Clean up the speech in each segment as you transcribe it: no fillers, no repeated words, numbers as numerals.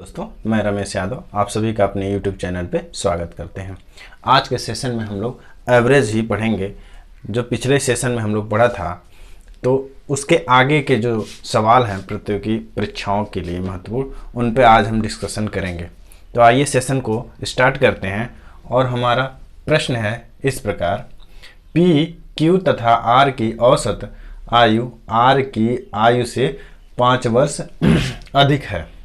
दोस्तों, मैं रमेश यादव आप सभी का अपने YouTube चैनल पे स्वागत करते हैं। आज के सेशन में हम लोग एवरेज ही पढ़ेंगे। जो पिछले सेशन में हम लोग पढ़ा था तो उसके आगे के जो सवाल हैं प्रतियोगी परीक्षाओं के लिए महत्वपूर्ण, उन पे आज हम डिस्कशन करेंगे। तो आइए सेशन को स्टार्ट करते हैं। और हमारा प्रश्न है इस प्रकार: P, Q तथा R की औसत आयु R की आयु से 5 वर्ष अधिक है।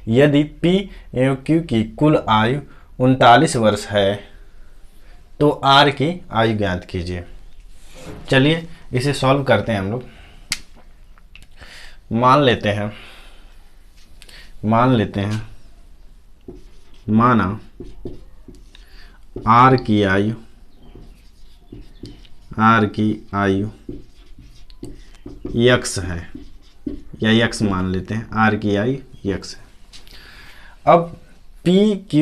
यदि P एवं Q की कुल आयु 39 वर्ष है तो R की आयु ज्ञात कीजिए। चलिए इसे सॉल्व करते हैं हम लोग। मान लेते हैं माना R की आयु x है, या x मान लेते हैं। R की आयु x है। अब P, Q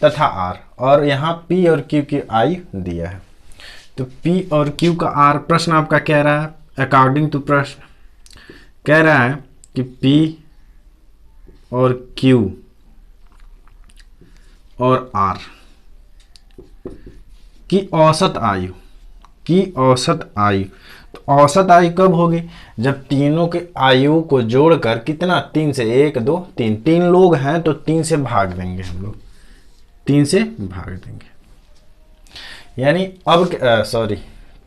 तथा R, और यहाँ P और Q की आयु दिया है। तो P और Q का R प्रश्न आपका कह रहा है, अकॉर्डिंग टू प्रश्न कह रहा है कि P और Q और R की औसत आयु। तो औसत आयु कब होगी? जब तीनों के आयु को जोड़कर कितना, 3 से 1 2 3, 3 लोग हैं तो 3 से भाग देंगे हम लोग, 3 से भाग देंगे, यानी अब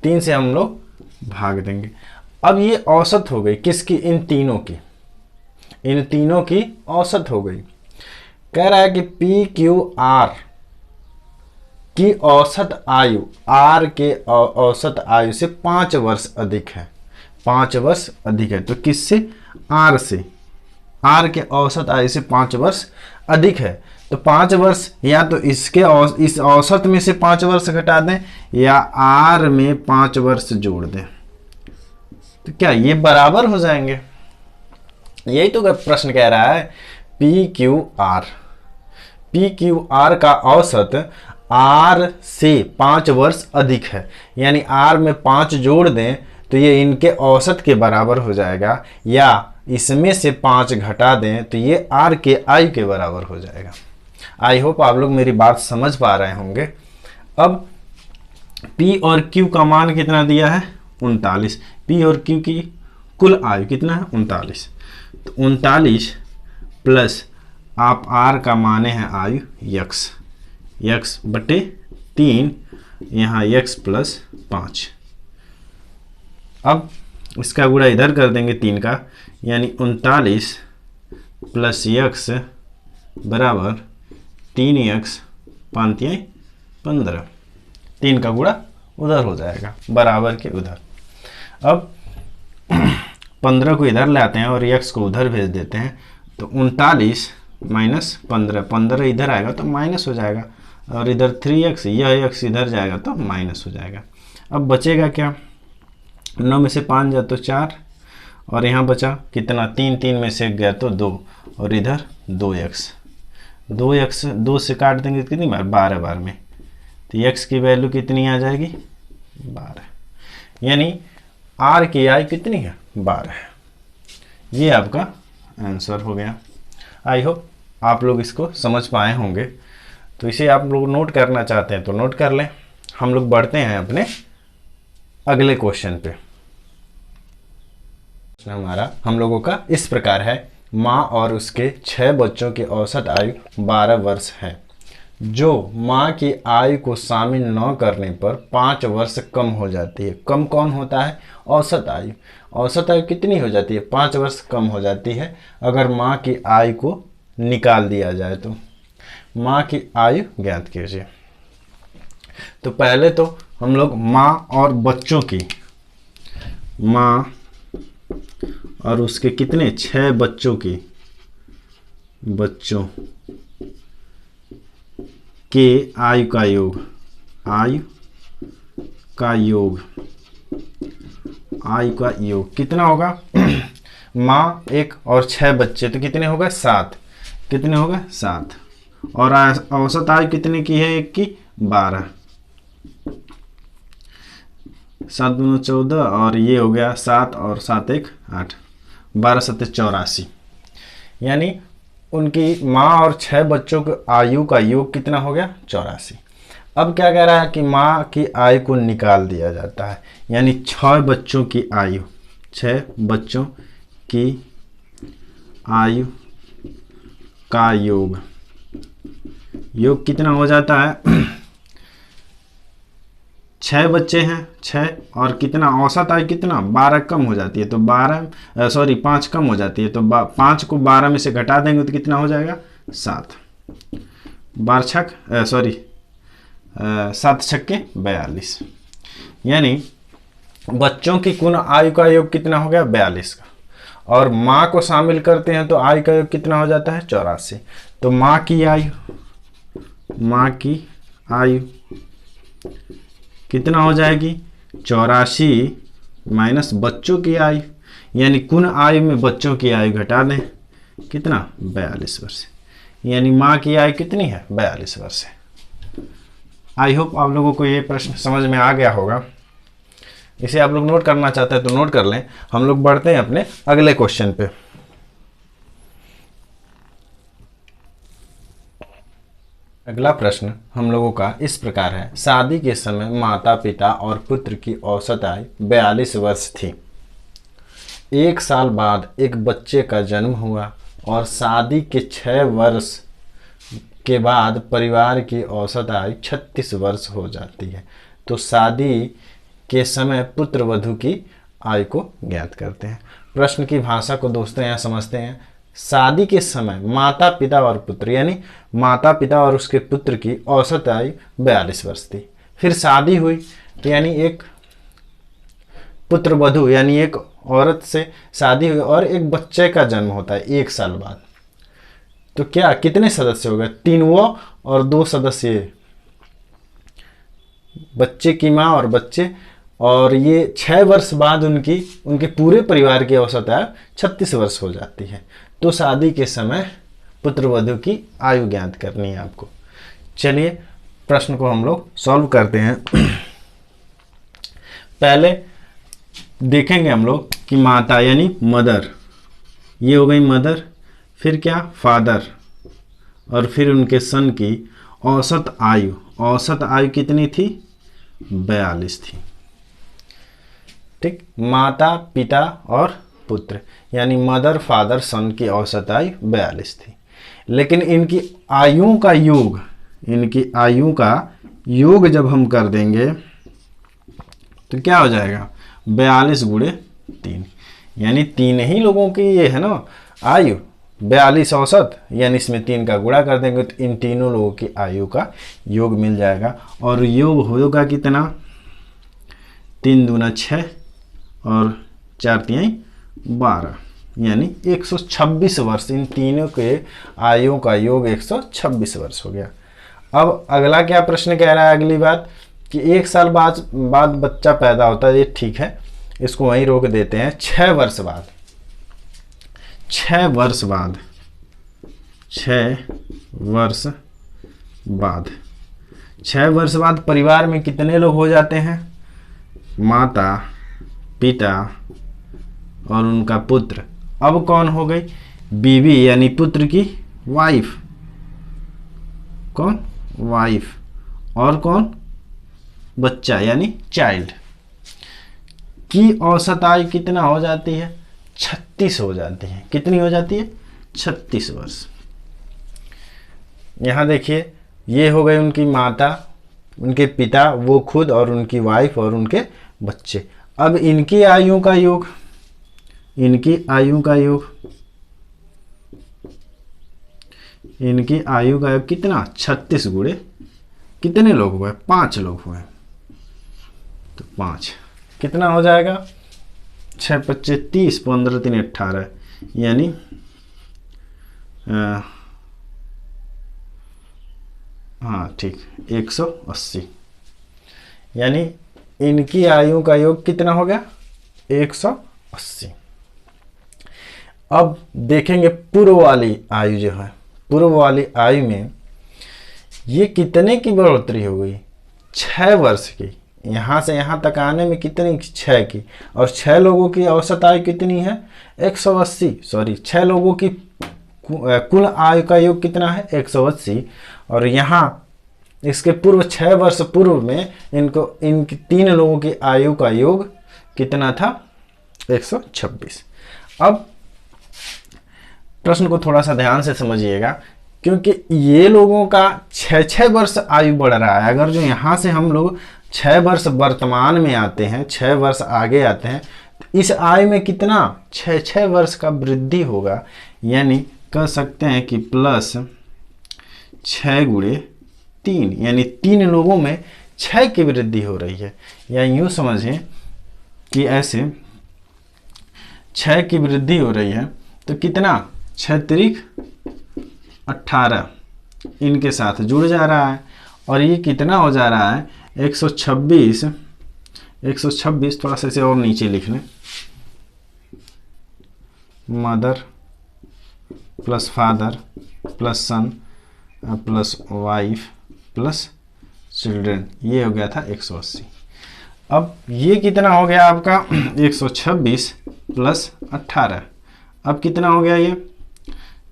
3 से हम लोग भाग देंगे। अब ये औसत हो गई किसकी? इन तीनों की औसत हो गई। कह रहा है कि P, Q, R की औसत आयु R के औसत आयु से 5 वर्ष अधिक है। 5 वर्ष अधिक है तो किससे? R से। R के औसत आयु से 5 वर्ष अधिक है। तो 5 वर्ष या तो इस औसत में से 5 वर्ष घटा दें या R में 5 वर्ष जोड़ दें, तो क्या ये बराबर हो जाएंगे? यही तो प्रश्न कह रहा है। P Q R का औसत R से 5 वर्ष अधिक है, यानी R में 5 जोड़ दें तो ये इनके औसत के बराबर हो जाएगा, या इसमें से 5 घटा दें तो ये R के आयु के बराबर हो जाएगा। आई होप आप लोग मेरी बात समझ पा रहे होंगे। अब P और Q का मान कितना दिया है? 39। P और Q की कुल आयु कितना है? 39। तो 39 प्लस आप R का माने हैं आयु x बटे 3, यहाँ x प्लस 5। अब इसका गुणा इधर कर देंगे 3 का, यानी 39 प्लस x बराबर 3x 5 15। 3 का गुणा उधर हो जाएगा, बराबर के उधर। अब 15 को इधर लाते हैं और x को उधर भेज देते हैं, तो 39 माइनस 15 इधर आएगा तो माइनस हो जाएगा, और इधर 3x, यह x इधर जाएगा तो माइनस हो जाएगा। अब बचेगा क्या? 9 में से 5 जाए तो 4, और यहाँ बचा कितना? 3 में से 1 गया तो 2, और इधर 2x 2 से काट देंगे कितनी बार? 12 बार में। तो x की वैल्यू कितनी आ जाएगी? 12, यानी R की आयु कितनी है? 12 है। ये आपका आंसर हो गया। आई होप आप लोग इसको समझ पाए होंगे। तो इसे आप लोग नोट करना चाहते हैं तो नोट कर लें। हम लोग बढ़ते हैं अपने अगले क्वेश्चन पे। हमारा हम लोगों का इस प्रकार है: माँ और उसके 6 बच्चों की औसत आयु 12 वर्ष है। जो माँ की आयु को शामिल न करने पर 5 वर्ष कम हो जाती है। कम कौन होता है? औसत आयु। औसत आयु कितनी हो जाती है? 5 वर्ष कम हो जाती है अगर माँ की आयु को निकाल दिया जाए तो। माँ की आयु ज्ञात कीजिए। तो पहले तो हम लोग माँ और बच्चों और उसके कितने? 6 बच्चों के आयु का योग कितना होगा? माँ 1 और 6 बच्चे तो कितने होगा? 7। कितने होगा? 7। और औसत आयु कितने की है? 1 की 12। 7 दूनी 14, और ये हो गया 7 और 7 1 8, 12 7 84। यानी उनकी माँ और 6 बच्चों की आयु का योग कितना हो गया? 84। अब क्या कह रहा है कि माँ की आयु को निकाल दिया जाता है, यानी 6 बच्चों की आयु, 6 बच्चों की आयु का योग कितना हो जाता है? 6 बच्चे हैं, 6 और कितना औसत आयु कितना? 12 कम हो जाती है, तो 5 कम हो जाती है, तो 5 को 12 में से घटा देंगे तो कितना हो जाएगा? 7। 7 छक्के 42, यानी बच्चों की कुल आयु का योग कितना हो गया? 42 का, और माँ को शामिल करते हैं तो आयु का योग कितना हो जाता है? 84। तो माँ की आयु कितना हो जाएगी? 84 माइनस बच्चों की आयु, यानी कुल आयु में बच्चों की आयु घटा दें, कितना? 42 वर्ष, यानी माँ की आयु कितनी है? 42 वर्ष है। आई होप आप लोगों को ये प्रश्न समझ में आ गया होगा। इसे आप लोग नोट करना चाहते हैं तो नोट कर लें। हम लोग बढ़ते हैं अपने अगले क्वेश्चन पे। अगला प्रश्न हम लोगों का इस प्रकार है, शादी के समय माता पिता और पुत्र की औसत आयु 42 वर्ष थी। 1 साल बाद एक बच्चे का जन्म हुआ और शादी के 6 वर्ष के बाद परिवार की औसत आयु 36 वर्ष हो जाती है। तो शादी के समय पुत्र वधू की आयु को ज्ञात करते हैं। प्रश्न की भाषा को दोस्तों यहाँ समझते हैं। शादी के समय माता पिता और पुत्र, यानी माता पिता और उसके पुत्र की औसत आयु 42 वर्ष थी। फिर शादी हुई तो यानी एक पुत्र वधू यानी एक औरत से शादी हुई और एक बच्चे का जन्म होता है 1 साल बाद। तो क्या कितने सदस्य हो गए? 3 वो और 2 सदस्य, बच्चे की माँ और बच्चे, और ये 6 वर्ष बाद उनके पूरे परिवार की औसत आयु 36 वर्ष हो जाती है। तो शादी के समय पुत्र वधू की आयु ज्ञात करनी है आपको। चलिए प्रश्न को हम लोग सॉल्व करते हैं। पहले देखेंगे हम लोग कि माता यानी मदर, ये हो गई मदर, फिर क्या? फादर, और फिर उनके सन की औसत आयु कितनी थी? 42 थी। ठीक, माता पिता और पुत्र यानी मदर फादर सन की औसत आयु 42 थी। लेकिन इनकी आयुओं का योग जब हम कर देंगे तो क्या हो जाएगा? 42 गुणे 3, यानी 3 ही लोगों की ये है ना आयु, 42 औसत, यानी इसमें 3 का गुणा कर देंगे तो इन तीनों लोगों की आयु का योग मिल जाएगा। और योग होगा कितना? 3 दूना 6 और 4 तिहाई 12, यानी 126 वर्ष। इन तीनों के आयु का योग 126 वर्ष हो गया। अब अगला क्या प्रश्न कह रहा है? अगली बात कि 1 साल बाद बच्चा पैदा होता है, ये ठीक है, इसको वहीं रोक देते हैं। 6 वर्ष बाद 6 वर्ष बाद परिवार में कितने लोग हो जाते हैं? माता पिता और उनका पुत्र। अब कौन हो गई? बीवी यानी पुत्र की वाइफ। कौन? वाइफ। और कौन? बच्चा यानी चाइल्ड की औसत आयु कितना हो जाती है? 36 हो जाती है। कितनी हो जाती है? 36 वर्ष। यहाँ देखिए, ये हो गई उनकी माता, उनके पिता, वो खुद और उनकी वाइफ और उनके बच्चे। अब इनकी आयु का योग कितना? 36 गुणे कितने लोग हुए? 5 लोग हुए, तो 5 कितना हो जाएगा? 6 25 30, 15 3 18, यानी हाँ ठीक 180, यानी इनकी आयु का योग कितना हो गया? 180। अब देखेंगे पूर्व वाली आयु जो है, पूर्व वाली आयु में ये कितने की बढ़ोतरी हो गई? 6 वर्ष की। यहाँ से यहाँ तक आने में कितनी? 6 की। और 6 लोगों की औसत आयु कितनी है? 180। सॉरी, 6 लोगों की कुल आयु का योग कितना है 180। और यहाँ इसके पूर्व 6 वर्ष पूर्व में इन 3 लोगों की आयु का योग कितना था 126। अब प्रश्न को थोड़ा सा ध्यान से समझिएगा, क्योंकि ये लोगों का 6 वर्ष आयु बढ़ रहा है। अगर जो यहाँ से हम लोग 6 वर्ष वर्तमान में आते हैं, 6 वर्ष आगे आते हैं, तो इस आयु में कितना 6 वर्ष का वृद्धि होगा। यानी कह सकते हैं कि प्लस 6 गुणे 3, यानी 3 लोगों में 6 की वृद्धि हो रही है। या यूँ समझें कि ऐसे 6 की वृद्धि हो रही है, तो कितना 6 त्रिक 18 इनके साथ जुड़ जा रहा है, और ये कितना हो जा रहा है 126। 126 थोड़ा सा इसे और नीचे लिख लें, मदर प्लस फादर प्लस सन प्लस वाइफ प्लस चिल्ड्रेन, ये हो गया था 180। अब ये कितना हो गया आपका 126 प्लस 18, अब कितना हो गया ये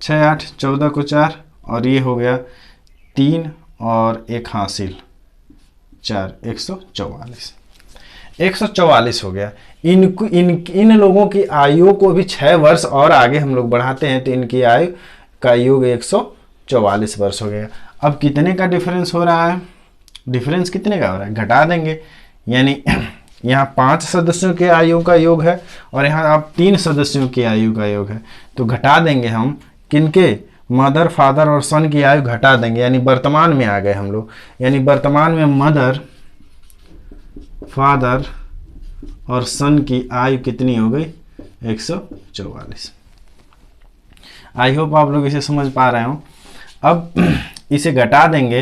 6 8 14 को 4, और ये हो गया 3 और 1 हासिल 4, 144। 144 हो गया। इन लोगों की आयु को भी 6 वर्ष और आगे हम लोग बढ़ाते हैं, तो इनकी आयु का योग 144 वर्ष हो गया। अब कितने का डिफरेंस हो रहा है, डिफरेंस कितने का हो रहा है, घटा देंगे। यानी यहाँ 5 सदस्यों के आयु का योग है, और यहाँ आप 3 सदस्यों की आयु का योग है, तो घटा देंगे हम किनके, मदर फादर और सन की आयु घटा देंगे। यानी वर्तमान में आ गए हम लोग। यानी वर्तमान में मदर फादर और सन की आयु कितनी हो गई 144। आई होप आप लोग इसे समझ पा रहे हो। अब इसे घटा देंगे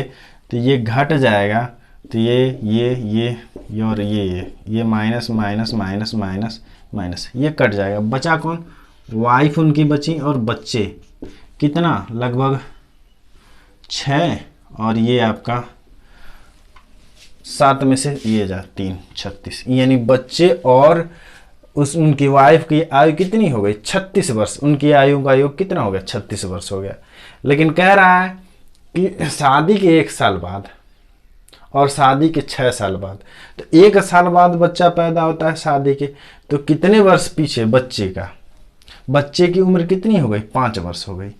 तो ये घट जाएगा, तो ये और ये minus minus minus minus minus, ये कट जाएगा। बचा कौन, वाइफ उनकी बची और बच्चे, कितना लगभग 6, और ये आपका 7 में से ये जा 3 36, यानी बच्चे और उनकी वाइफ की आयु कितनी हो गई 36 वर्ष। उनकी आयु का योग कितना हो गया 36 वर्ष हो गया। लेकिन कह रहा है कि शादी के 1 साल बाद और शादी के 6 साल बाद, तो 1 साल बाद बच्चा पैदा होता है शादी के, तो कितने वर्ष पीछे बच्चे की उम्र कितनी हो गई 5 वर्ष हो गई।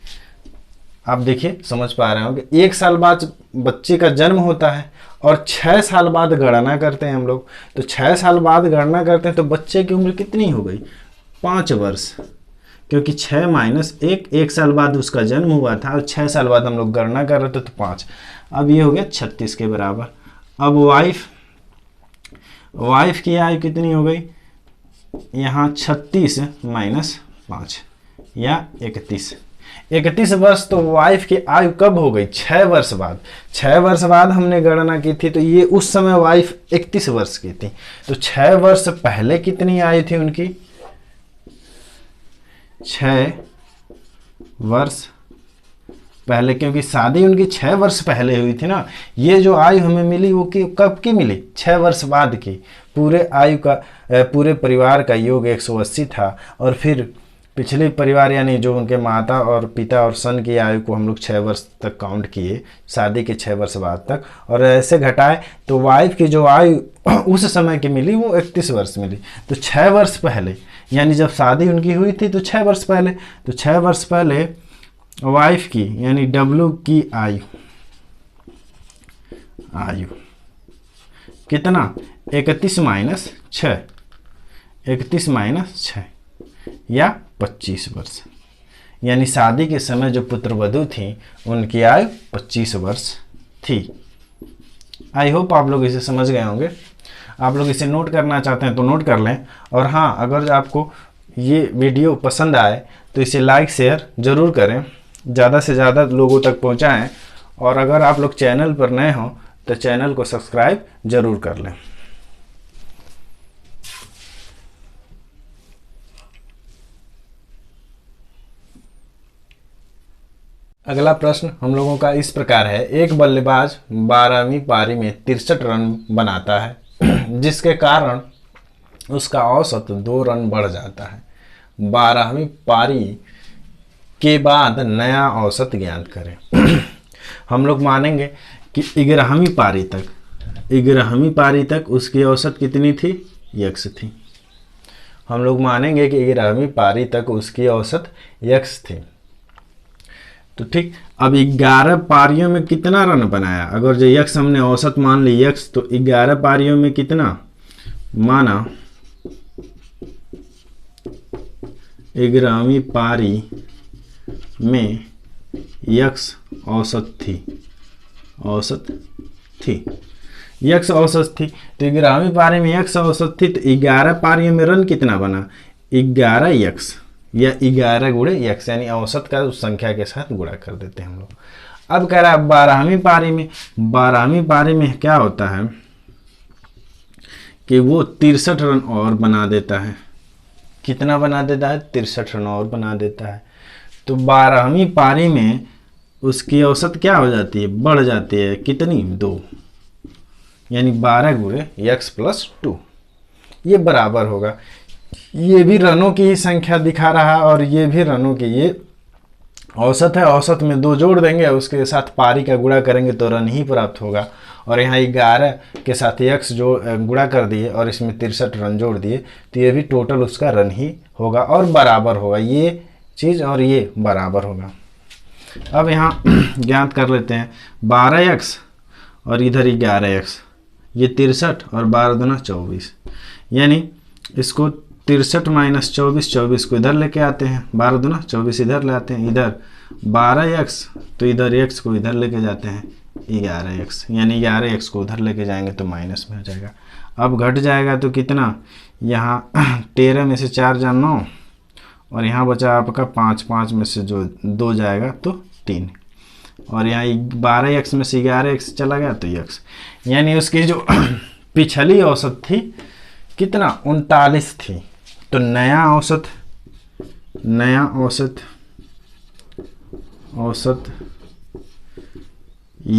आप देखिए समझ पा रहे हो कि 1 साल बाद बच्चे का जन्म होता है और 6 साल बाद गणना करते हैं हम लोग, तो 6 साल बाद गणना करते हैं तो बच्चे की उम्र कितनी हो गई 5 वर्ष, क्योंकि 6 माइनस 1 साल बाद उसका जन्म हुआ था और 6 साल बाद हम लोग गणना कर रहे थे तो 5। अब ये हो गया 36 के बराबर। अब वाइफ की आयु कितनी हो गई, यहाँ 36 माइनस 5 या 31 वर्ष। तो वाइफ की आयु कब हो गई 6 वर्ष बाद। 6 वर्ष बाद हमने गणना की थी, तो ये उस समय वाइफ 31 वर्ष की थी। तो 6 वर्ष पहले कितनी आयु थी उनकी, 6 वर्ष पहले, क्योंकि शादी उनकी 6 वर्ष पहले हुई थी ना। ये जो आयु हमें मिली वो कब की मिली 6 वर्ष बाद की। पूरे परिवार का योग 180 था, और फिर पिछले परिवार यानी जो उनके माता और पिता और सन की आयु को हम लोग 6 वर्ष तक काउंट किए, शादी के 6 वर्ष बाद तक, और ऐसे घटाए तो वाइफ की जो आयु उस समय की मिली वो 31 वर्ष मिली। तो 6 वर्ष पहले, यानी जब शादी उनकी हुई थी तो 6 वर्ष पहले, तो 6 वर्ष पहले वाइफ की यानी डब्ल्यू की आयु कितना 31 माइनस 6, 31 माइनस 6 या 25 वर्ष। यानी शादी के समय जो पुत्रवधू थी उनकी आयु 25 वर्ष थी। आई होप आप लोग इसे समझ गए होंगे। आप लोग इसे नोट करना चाहते हैं तो नोट कर लें। और हाँ, अगर आपको ये वीडियो पसंद आए तो इसे लाइक शेयर ज़रूर करें, ज़्यादा से ज़्यादा लोगों तक पहुँचाएँ। और अगर आप लोग चैनल पर नए हों तो चैनल को सब्सक्राइब ज़रूर कर लें। अगला प्रश्न हम लोगों का इस प्रकार है। एक बल्लेबाज 12वीं पारी में 63 रन बनाता है जिसके कारण उसका औसत 2 रन बढ़ जाता है। 12वीं पारी के बाद नया औसत ज्ञात करें। हम लोग मानेंगे कि 11वीं पारी तक उसकी औसत कितनी थी, यक्स थी। हम लोग मानेंगे कि 11वीं पारी तक उसकी औसत यक्स थी। तो ठीक, अब 11 पारियों में कितना रन बनाया, अगर जो यक्स हमने औसत मान ली यक्स, तो 11 पारियों में कितना माना, 11वीं पारी में यक्स औसत थी, यक्स औसत थी। तो 11वीं पारी में यक्स औसत थी, तो 11 पारियों में रन कितना बना, 11 यक्स या 11 गुणे यक्स, यानी औसत का उस संख्या के साथ गुणा कर देते हैं हम लोग। अब कह रहा है 12वीं पारी में क्या होता है कि वो 63 रन और बना देता है। कितना बना देता है, 63 रन और बना देता है। तो 12वीं पारी में उसकी औसत क्या हो जाती है, बढ़ जाती है, कितनी, 2, यानी 12 गुणे यक्स प्लस 2, ये बराबर होगा। ये भी रनों की ही संख्या दिखा रहा है और ये भी रनों की, ये औसत है, औसत में 2 जोड़ देंगे, उसके साथ पारी का गुणा करेंगे तो रन ही प्राप्त होगा। और यहाँ 11 के साथ यक्स जो गुणा कर दिए और इसमें 63 रन जोड़ दिए, तो ये भी टोटल उसका रन ही होगा और बराबर होगा, ये चीज़ और ये बराबर होगा। अब यहाँ ज्ञात कर लेते हैं 12x और इधर 11x, ये 63 और 12 दूना 24, यानी इसको 63 माइनस 24, 24 को इधर लेके आते हैं, 12 दूना 24 इधर ले आते हैं, इधर 12x, तो इधर x को इधर लेके जाते हैं 11x, यानी 11x को उधर लेके जाएंगे तो माइनस में हो जाएगा। अब घट जाएगा तो कितना, यहाँ 13 में से 4 जा 9 और यहाँ बचा आपका 5, 5 में से जो 2 जाएगा तो 3, और यहाँ 12x में से 11x चला गया तो x, यानी उसकी जो पिछली औसत थी कितना, 39 थी। तो नया औसत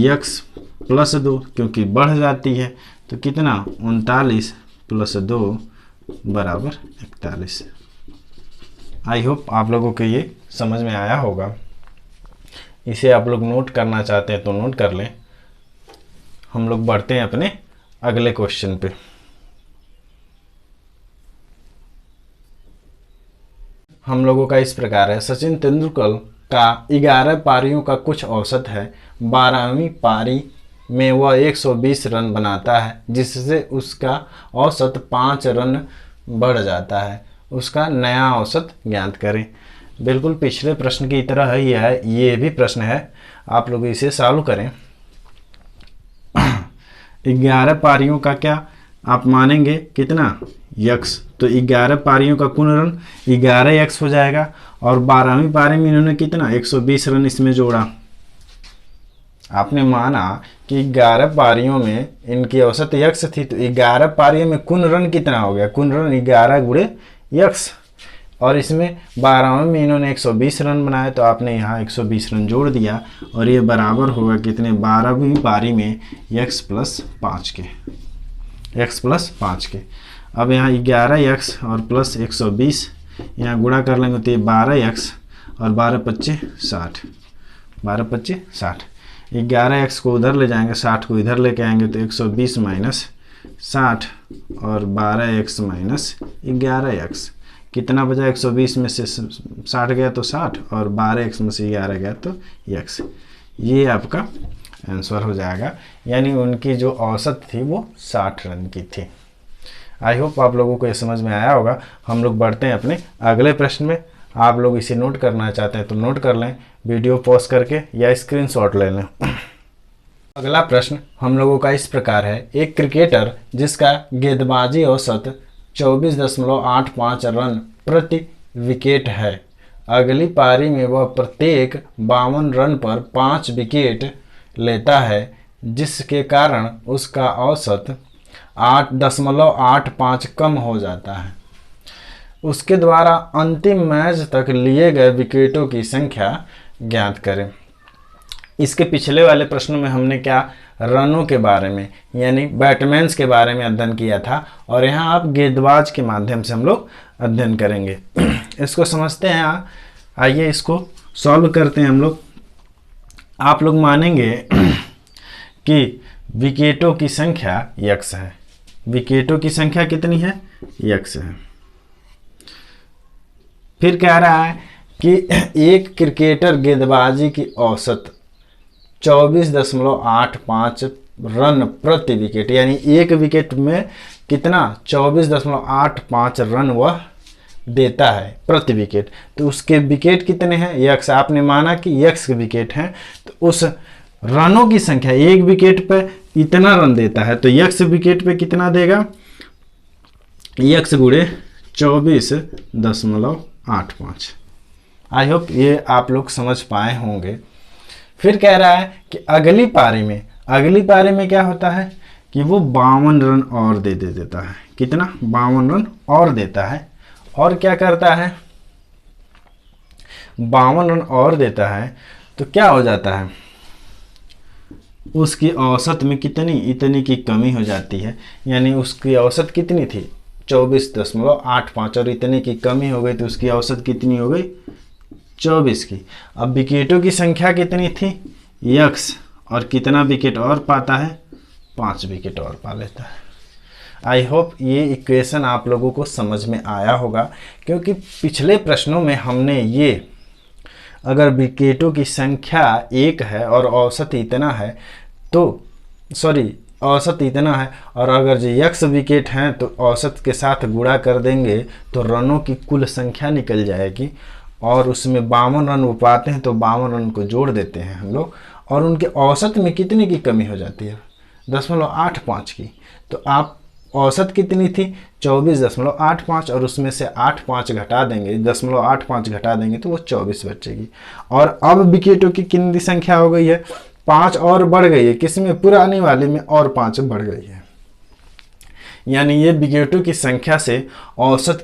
x प्लस 2, क्योंकि बढ़ जाती है, तो कितना, 39 प्लस 2 बराबर 41। आई होप आप लोगों को ये समझ में आया होगा। इसे आप लोग नोट करना चाहते हैं तो नोट कर लें। हम लोग बढ़ते हैं अपने अगले क्वेश्चन पे। हम लोगों का इस प्रकार है, सचिन तेंदुलकर का 11 पारियों का कुछ औसत है, 12वीं पारी में वह 120 रन बनाता है, जिससे उसका औसत 5 रन बढ़ जाता है, उसका नया औसत ज्ञात करें। बिल्कुल पिछले प्रश्न की तरह ही है, ये भी प्रश्न है, आप लोग इसे सॉल्व करें। 11 पारियों का क्या आप मानेंगे, कितना, यक्स, तो 11 पारियों का कुल रन 11 यक्स हो जाएगा, और 12वीं पारी में इन्होंने कितना, 120 रन इसमें जोड़ा। आपने माना कि 11 पारियों में इनकी औसत यक्स थी, तो 11 पारियों में कुल रन कितना हो गया, कुल रन 11 गुणे यक्स, और इसमें 12वीं में इन्होंने 120 रन बनाए, तो आपने यहाँ 120 रन जोड़ दिया, और ये बराबर होगा कितने, 12वीं पारी में x प्लस 5 के, अब यहाँ 11x और प्लस 120 यहाँ गुणा कर लेंगे तो ये 12x और 12 पच्चे 60, 12 पच्चे 60, 11x को उधर ले जाएंगे, 60 को इधर लेके आएंगे तो 120 माइनस 60 और 12x माइनस 11x, कितना बचा, 120 में से 60 गया तो 60 और 12x में से 11 गया तो x, ये आपका आंसर हो जाएगा। यानी उनकी जो औसत थी वो 60 रन की थी। आई होप आप लोगों को ये समझ में आया होगा। हम लोग बढ़ते हैं अपने अगले प्रश्न में। आप लोग इसे नोट करना चाहते हैं तो नोट कर लें, वीडियो पॉज करके या स्क्रीनशॉट ले लें। अगला प्रश्न हम लोगों का इस प्रकार है, एक क्रिकेटर जिसका गेंदबाजी औसत 24.85 रन प्रति विकेट है, अगली पारी में वह प्रत्येक 52 रन पर 5 विकेट लेता है, जिसके कारण उसका औसत 8.85 कम हो जाता है। उसके द्वारा अंतिम मैच तक लिए गए विकेटों की संख्या ज्ञात करें। इसके पिछले वाले प्रश्नों में हमने क्या रनों के बारे में यानी बैट्समैन्स के बारे में अध्ययन किया था, और यहाँ आप गेंदबाज के माध्यम से हम लोग अध्ययन करेंगे। इसको समझते हैं। आइए इसको सॉल्व करते हैं हम लोग। आप लोग मानेंगे कि विकेटों की संख्या x है। विकेटों की संख्या कितनी है? x है। फिर कह रहा है कि एक क्रिकेटर गेंदबाजी की औसत 24.85 रन प्रति विकेट, यानी एक विकेट में कितना 24.85 रन वह देता है प्रति विकेट। तो उसके विकेट कितने हैं? x। आपने माना कि x के विकेट हैं, तो उस रनों की संख्या, एक विकेट पे इतना रन देता है, तो x विकेट पे कितना देगा? x गुणे 24.85। आई होप ये आप लोग समझ पाए होंगे। फिर कह रहा है कि अगली पारी में क्या होता है कि वो 52 रन और दे देता है। कितना? 52 रन और देता है। और क्या करता है? 52 रन और देता है तो क्या हो जाता है? उसकी औसत में इतनी की कमी हो जाती है। यानी उसकी औसत कितनी थी? 24.85 और इतने की कमी हो गई तो उसकी औसत कितनी हो गई? 24 की। अब विकेटों की संख्या कितनी थी? x। और कितना विकेट और पाता है? 5 विकेट और पा लेता है। आई होप ये इक्वेशन आप लोगों को समझ में आया होगा, क्योंकि पिछले प्रश्नों में हमने ये, अगर विकेटों की संख्या 1 है और औसत इतना है तो औसत इतना है, और अगर जो x विकेट हैं तो औसत के साथ गुणा कर देंगे तो रनों की कुल संख्या निकल जाएगी, और उसमें 52 रन वो पाते हैं तो 52 रन को जोड़ देते हैं हम लोग, और उनके औसत में कितने की कमी हो जाती है? 0.85 की। तो आप औसत कितनी थी? 24.85, और उसमें से 85 घटा देंगे, 0.85 घटा देंगे तो वो 24 बचेगी। और अब विकेटों की कितनी संख्या हो गई है? 5 और बढ़ गई है। किसमें? पुरानी वाले में और 5 बढ़ गई है। यानी ये विकेटों की संख्या से औसत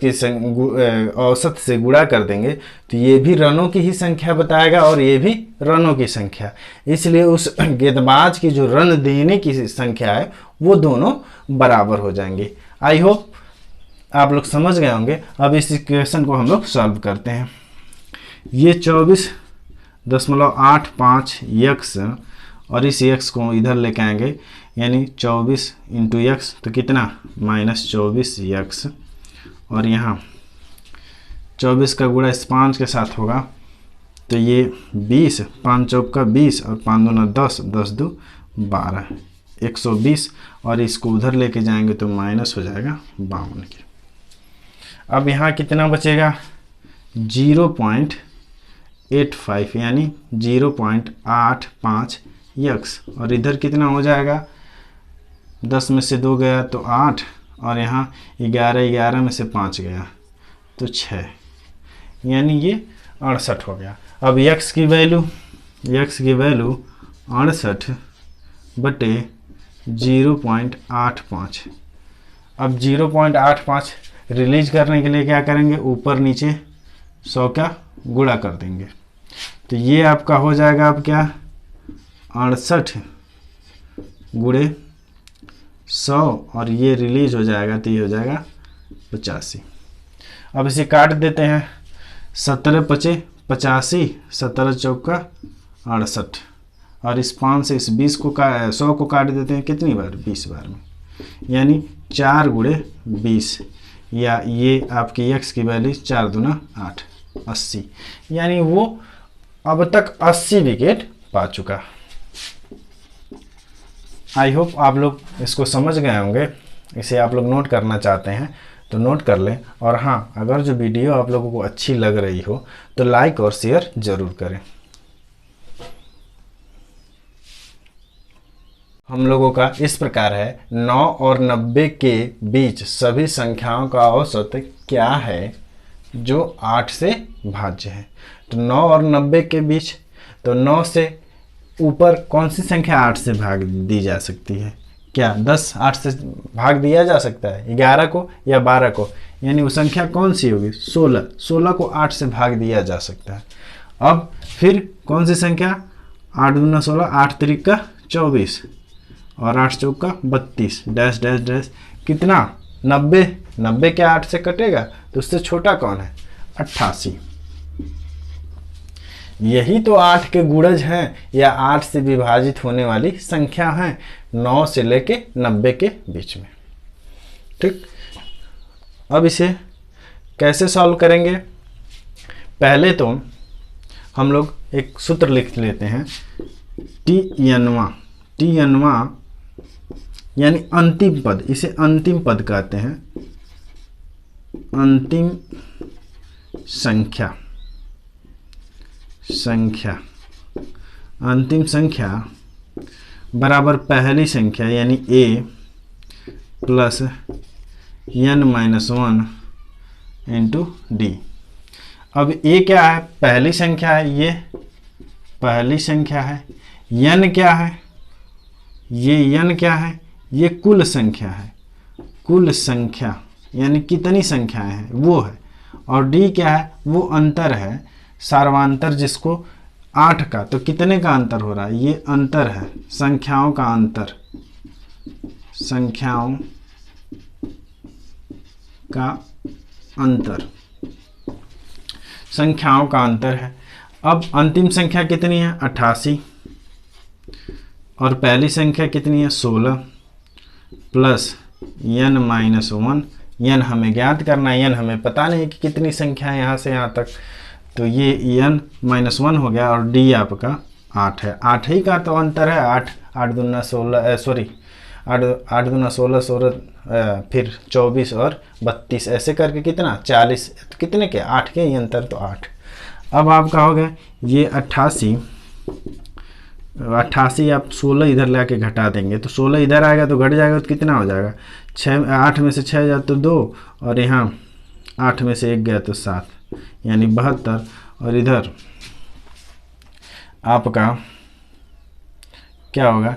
से गुणा कर देंगे तो ये भी रनों की ही संख्या बताएगा और ये भी रनों की संख्या। इसलिए उस गेंदबाज की जो रन देने की संख्या है वो दोनों बराबर हो जाएंगे। आई होप आप लोग समझ गए होंगे। अब इस इक्वेशन को हम लोग सॉल्व करते हैं। ये 24.85 x और इस x को इधर लेके आएंगे, यानी 24 इंटू x तो कितना? -24x, और यहाँ 24 का गुणा इस 5 के साथ होगा तो ये 20, 5 चौक का 20 और 5 दूना 10, 10 दू 12, 120, और इसको उधर लेके जाएंगे तो माइनस हो जाएगा 52 के। अब यहाँ कितना बचेगा? 0.85 यानी 0.85 x, और इधर कितना हो जाएगा? 10 में से 2 गया तो 8, और यहाँ 11 में से 5 गया तो 6, यानी ये 68 हो गया। अब x की वैल्यू 68 बटे 0.85। अब 0.85 रिलीज करने के लिए क्या करेंगे? ऊपर नीचे 100 का गुणा कर देंगे तो ये आपका हो जाएगा। अब क्या? 68 गुणे 100, और ये रिलीज हो जाएगा तो ये हो जाएगा 85। अब इसे काट देते हैं। 17 पचे 85, 17 चौका 68, और इस 5 से इस 20 को 100 को काट देते हैं कितनी बार? 20 बार में, यानी 4 गुणे 20, या ये आपकी x की वैल्यू 4 दूना 8, 80, यानी वो अब तक 80 विकेट पा चुका। आई होप आप लोग इसको समझ गए होंगे। इसे आप लोग नोट करना चाहते हैं तो नोट कर लें, और हाँ, अगर जो वीडियो आप लोगों को अच्छी लग रही हो तो लाइक और शेयर ज़रूर करें। हम लोगों का इस प्रकार है, 9 और 90 के बीच सभी संख्याओं का औसत क्या है जो 8 से भाज्य है। तो 9 और 90 के बीच, तो 9 से ऊपर कौन सी संख्या 8 से भाग दी जा सकती है? क्या 10 8 से भाग दिया जा सकता है? 11 को या 12 को? यानी वो संख्या कौन सी होगी? 16 को 8 से भाग दिया जा सकता है। अब फिर कौन सी संख्या? 8 दूना 16, 8 त्रिक का 24, और 8 चौक का 32, डैश डैश डैश, कितना? 90 क्या 8 से कटेगा? तो उससे छोटा कौन है? 88। यही तो 8 के गुणज हैं या 8 से विभाजित होने वाली संख्या हैं 9 से लेके 90 के बीच में। ठीक, अब इसे कैसे सॉल्व करेंगे? पहले तो हम लोग एक सूत्र लिख लेते हैं, टी एनवा यानी अंतिम पद, इसे अंतिम पद कहते हैं, अंतिम अंतिम संख्या बराबर पहली संख्या यानी a plus n-1 into D. अब a क्या है? पहली संख्या है, ये पहली संख्या है। n क्या है? ये n क्या है? ये कुल संख्या है, कुल संख्या यानी कितनी संख्याएं हैं वो है। और d क्या है? वो अंतर है, सार्वांतर जिसको 8 का, तो कितने का अंतर हो रहा है? ये अंतर है, संख्याओं का अंतर, संख्याओं का अंतर, संख्याओं का अंतर है। अब अंतिम संख्या कितनी है? 88 और पहली संख्या कितनी है? 16 प्लस n-1। n हमें ज्ञात करना है, n हमें पता नहीं कि कितनी संख्या है यहाँ से यहाँ तक, तो ये n-1 हो गया और d आपका 8 है। 8 ही का तो अंतर है, 8 दूना 16, सॉरी 8 दूना 16, 16 फिर 24 और 32 ऐसे करके कितना 40, तो कितने के 8 के ही अंतर, तो 8। अब आपका हो गया ये 88 आप 16 इधर लाके घटा देंगे तो 16 इधर आएगा तो घट जाएगा, तो कितना हो जाएगा 8 में से 6 जाए तो 2 और यहाँ 8 में से 1 गया तो 7 यानी 72। और इधर आपका क्या होगा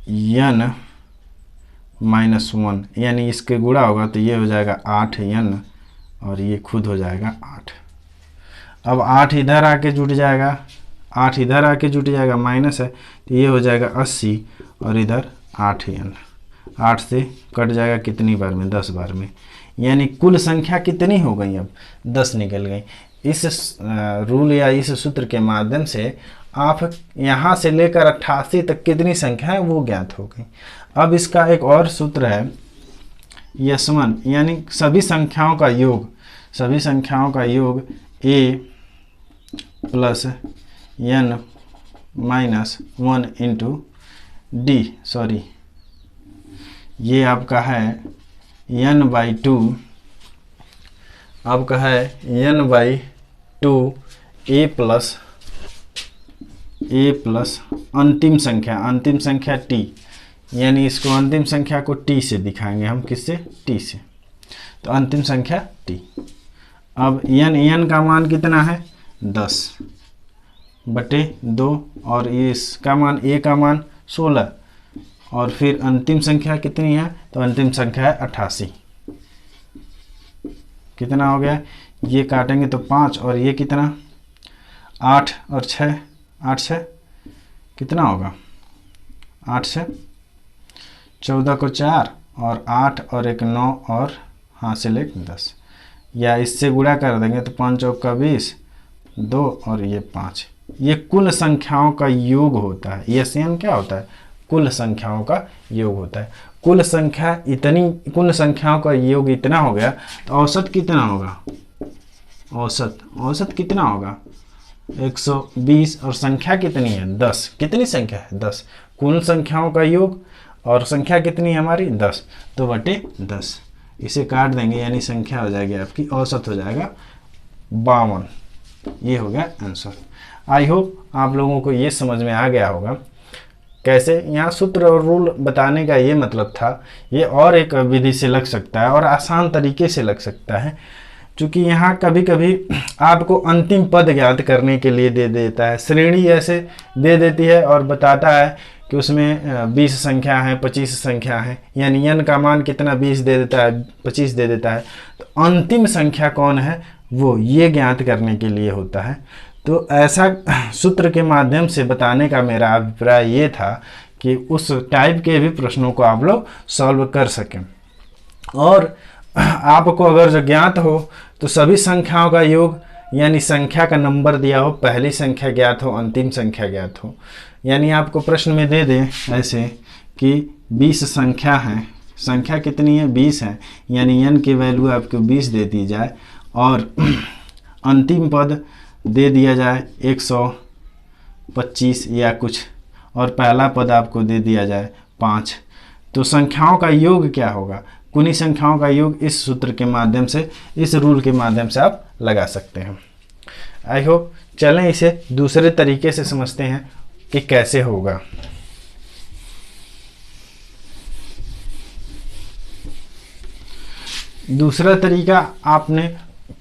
n-1 यानी इसके गुणा होगा तो ये हो जाएगा 8n और ये खुद हो जाएगा 8। अब 8 इधर आके जुट जाएगा, 8 इधर आके जुट जाएगा, माइनस है तो ये हो जाएगा 80 और इधर 8n, 8 से कट जाएगा कितनी बार में? 10 बार में। यानी कुल संख्या कितनी हो गई? अब 10 निकल गई। इस रूल या इस सूत्र के माध्यम से आप यहाँ से लेकर 88 तक कितनी संख्या है वो ज्ञात हो गई। अब इसका एक और सूत्र है यशमन, यानी सभी संख्याओं का योग, सभी संख्याओं का योग a plus n-1 into D, sorry ये आपका है n/2, आपका है n/2 a प्लस अंतिम संख्या t, यानी इसको अंतिम संख्या को t से दिखाएंगे हम, किससे? t से, तो अंतिम संख्या t। अब n का मान कितना है? 10/2 और इसका मान a का मान 16 और फिर अंतिम संख्या कितनी है? तो अंतिम संख्या है 88। कितना हो गया? ये काटेंगे तो 5 और ये कितना 8 और 6, 8 6 कितना होगा? 8 से 14 को 4 और 8 और 1 9 और हासिल 1 10, या इससे गुणा कर देंगे तो 5 चौक का 20, 2 और ये 5। ये कुल संख्याओं का योग होता है। ये SN क्या होता है? कुल संख्याओं का योग होता है। कुल संख्याओं का योग इतना हो गया तो औसत कितना होगा? औसत कितना होगा? 120 और संख्या कितनी है? 10। कितनी संख्या है? 10। कुल संख्याओं का योग और संख्या कितनी है हमारी? 10, तो बटे 10। इसे काट देंगे यानी संख्या हो जाएगी आपकी, औसत हो जाएगा 52। ये हो गया आंसर। आई होप आप लोगों को ये समझ में आ गया होगा कैसे यहाँ सूत्र और रूल बताने का ये मतलब था। ये और एक विधि से लग सकता है और आसान तरीके से लग सकता है, क्योंकि यहाँ कभी कभी आपको अंतिम पद ज्ञात करने के लिए दे देता है, श्रेणी ऐसे दे देती है और बताता है कि उसमें 20 संख्या है, 25 संख्या है, यानी n का मान कितना 20 दे देता है, 25 दे देता है, तो अंतिम संख्या कौन है वो ये ज्ञात करने के लिए होता है। तो ऐसा सूत्र के माध्यम से बताने का मेरा अभिप्राय ये था कि उस टाइप के भी प्रश्नों को आप लोग सॉल्व कर सकें। और आपको अगर जो ज्ञात हो तो सभी संख्याओं का योग यानी संख्या का नंबर दिया हो, पहली संख्या ज्ञात हो, अंतिम संख्या ज्ञात हो। यानी आपको प्रश्न में दे दें ऐसे कि 20 संख्या है, संख्या कितनी है 20 है, यानी n की वैल्यू आपको 20 दे दी जाए और अंतिम पद दे दिया जाए 125 या कुछ, और पहला पद आपको दे दिया जाए 5। तो संख्याओं का योग क्या होगा? कुनी संख्याओं का योग इस सूत्र के माध्यम से, इस रूल के माध्यम से आप लगा सकते हैं। आई होप, चलें इसे दूसरे तरीके से समझते हैं कि कैसे होगा। दूसरा तरीका आपने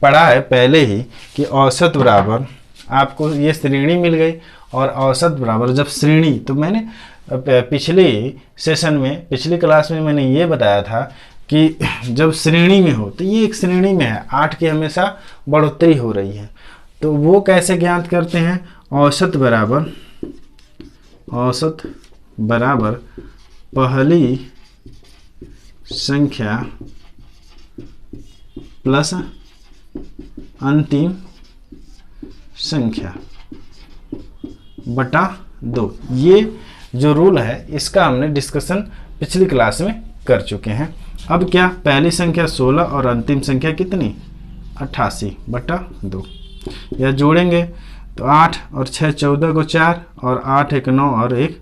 पढ़ा है पहले ही कि औसत बराबर, आपको ये श्रेणी मिल गई और औसत बराबर जब श्रेणी, तो मैंने पिछले सेशन में, पिछली क्लास में मैंने ये बताया था कि जब श्रेणी में हो तो ये एक श्रेणी में है, 8 की हमेशा बढ़ोतरी हो रही है। तो वो कैसे ज्ञात करते हैं? औसत बराबर पहली संख्या प्लस अंतिम संख्या बटा 2। ये जो रूल है इसका हमने डिस्कशन पिछली क्लास में कर चुके हैं। अब क्या, पहली संख्या 16 और अंतिम संख्या कितनी 88 बटा 2, या जोड़ेंगे तो 8 और 6 14 को 4 और 8 1 9 और 1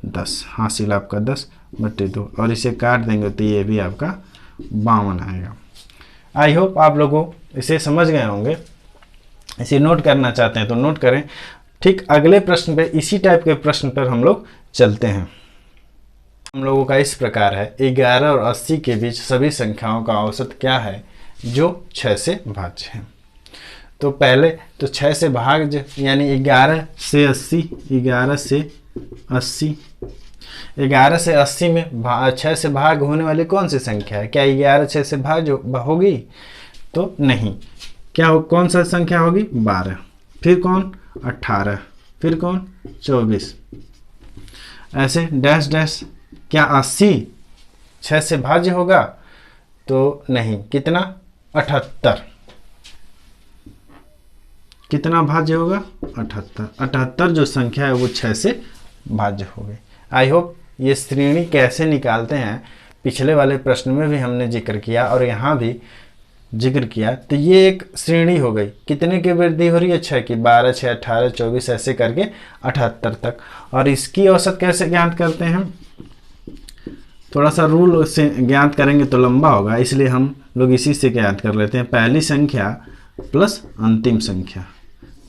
10, हासिल आपका 10 बटे 2, और इसे काट देंगे तो ये भी आपका 52 आएगा। आई होप आप लोगों इसे समझ गए होंगे। इसे नोट करना चाहते हैं तो नोट करें। ठीक अगले प्रश्न पे, इसी टाइप के प्रश्न पर हम लोग चलते हैं। हम लोगों का इस प्रकार है, 11 और 80 के बीच सभी संख्याओं का औसत क्या है जो 6 से भाज्य है। तो पहले तो 6 से भाज्य यानी 11 से 80, 11 से 80, 11 से 80 में 6 से भाग होने वाली कौन सी संख्या है? क्या 11 6 से भाज्य होगी? तो नहीं। क्या हो, कौन सा संख्या होगी? 12, फिर कौन 18, फिर कौन 24, ऐसे डैश डैश। क्या 80 6 से भाज्य होगा? तो नहीं। कितना? 78। कितना भाज्य होगा? 78। 78 जो संख्या है वो 6 से भाज्य हो गई। आई होप ये श्रेणी कैसे निकालते हैं पिछले वाले प्रश्न में भी हमने जिक्र किया और यहाँ भी जिक्र किया। तो ये एक श्रेणी हो गई, कितने की वृद्धि हो रही है? 6 की, 12 6 18 24 ऐसे करके 78 तक। और इसकी औसत कैसे ज्ञात करते हैं? थोड़ा सा रूल से ज्ञात करेंगे तो लंबा होगा, इसलिए हम लोग इसी से ज्ञात कर लेते हैं। पहली संख्या प्लस अंतिम संख्या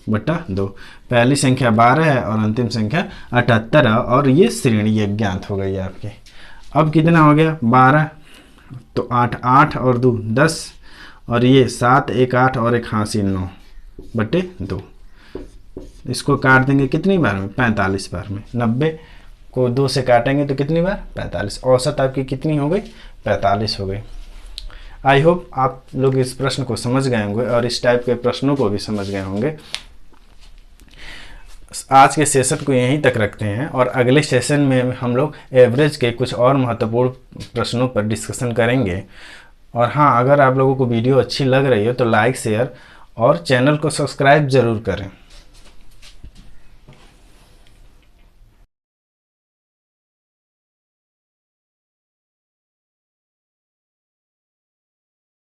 बटा 2। पहली संख्या 12 है और अंतिम संख्या 78 है, और ये श्रेणी एक ज्ञात हो गई आपकी। अब कितना हो गया? 12 तो 8 8 और 2 10, और ये 7 1 8 और 1 हासिल 9 बटे 2। इसको काट देंगे कितनी बार में? 45 बार में। 90 को 2 से काटेंगे तो कितनी बार? 45। औसत आपकी कितनी हो गई? 45 हो गई। आई होप आप लोग इस प्रश्न को समझ गए होंगे और इस टाइप के प्रश्नों को भी समझ गए होंगे। आज के सेशन को यहीं तक रखते हैं और अगले सेशन में हम लोग एवरेज के कुछ और महत्वपूर्ण प्रश्नों पर डिस्कशन करेंगे। और हाँ, अगर आप लोगों को वीडियो अच्छी लग रही हो तो लाइक शेयर और चैनल को सब्सक्राइब ज़रूर करें।